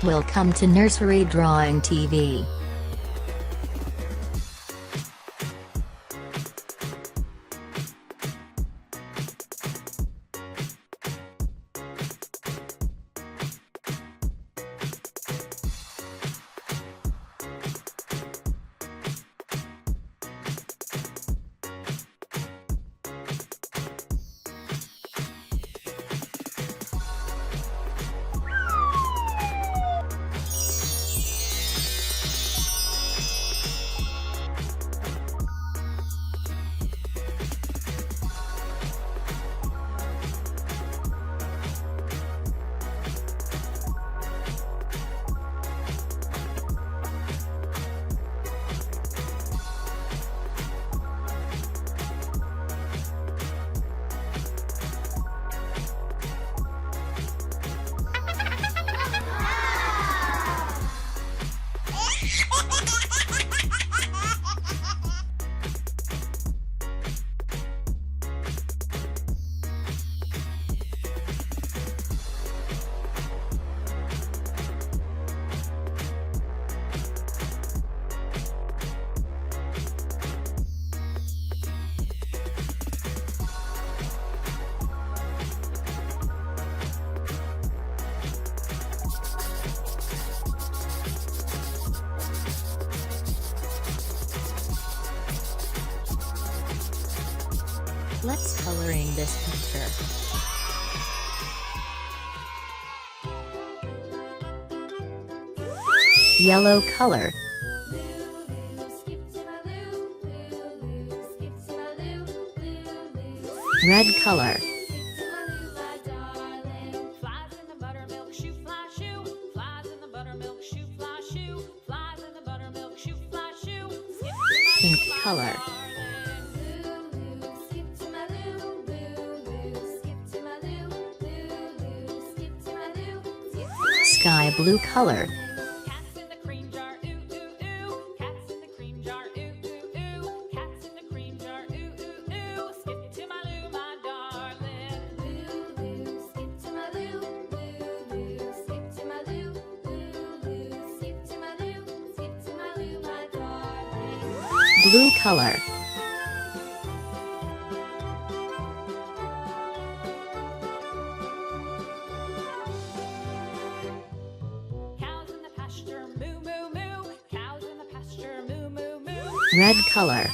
Welcome to Nursery Drawing TV. Let's coloring this picture. Yellow color. Red color. Pink color. Sky blue color. Blue color. Red color.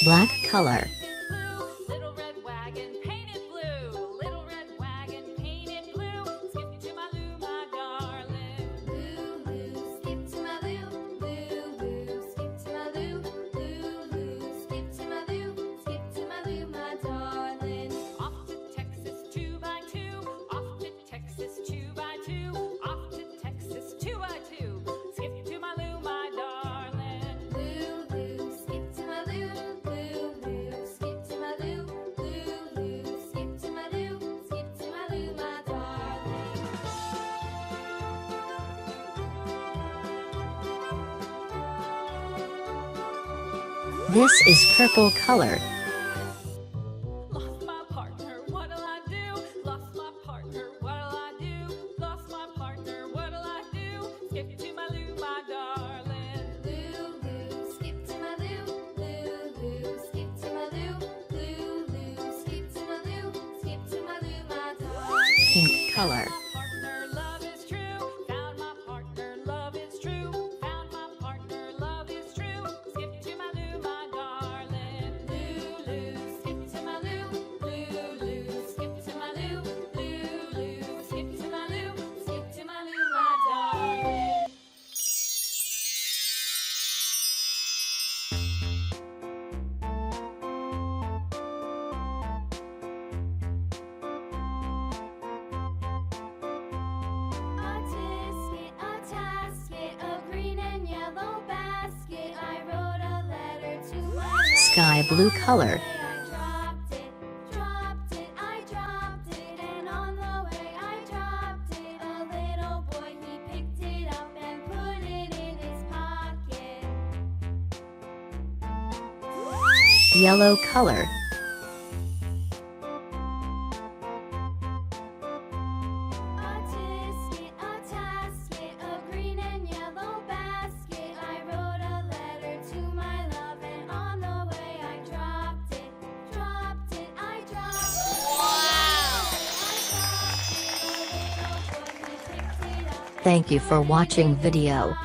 Black color. Little red wagon painted blue. Little red wagon painted blue. Skip to my loo, my darling. Loo, loo, skip to my loo. Loo, loo, skip to my loo. Loo, loo, skip to my loo. Skip to my loo, my darling. Off to Texas 2x2. Off to Texas 2x2. Off to Texas 2x2. Skip to my loo, my darling. Loo, loo, skip to my loo. This is purple color. Lost my partner, what'll I do? Lost my partner, what'll I do? Lost my partner, what'll I do? Skip to my loo, my darling. Loo, loo, skip to my loo. Loo, loo, skip to my loo. Loo, loo, skip to my loo. Skip to my loo, my darling. Pink color. Sky blue color. Yellow color. A tisket, a tasket, a green and yellow basket. I wrote a letter to my love, and on the way I dropped it, I dropped it. Wow! I dropped it, a little boy, he picked it up. Thank you for watching video.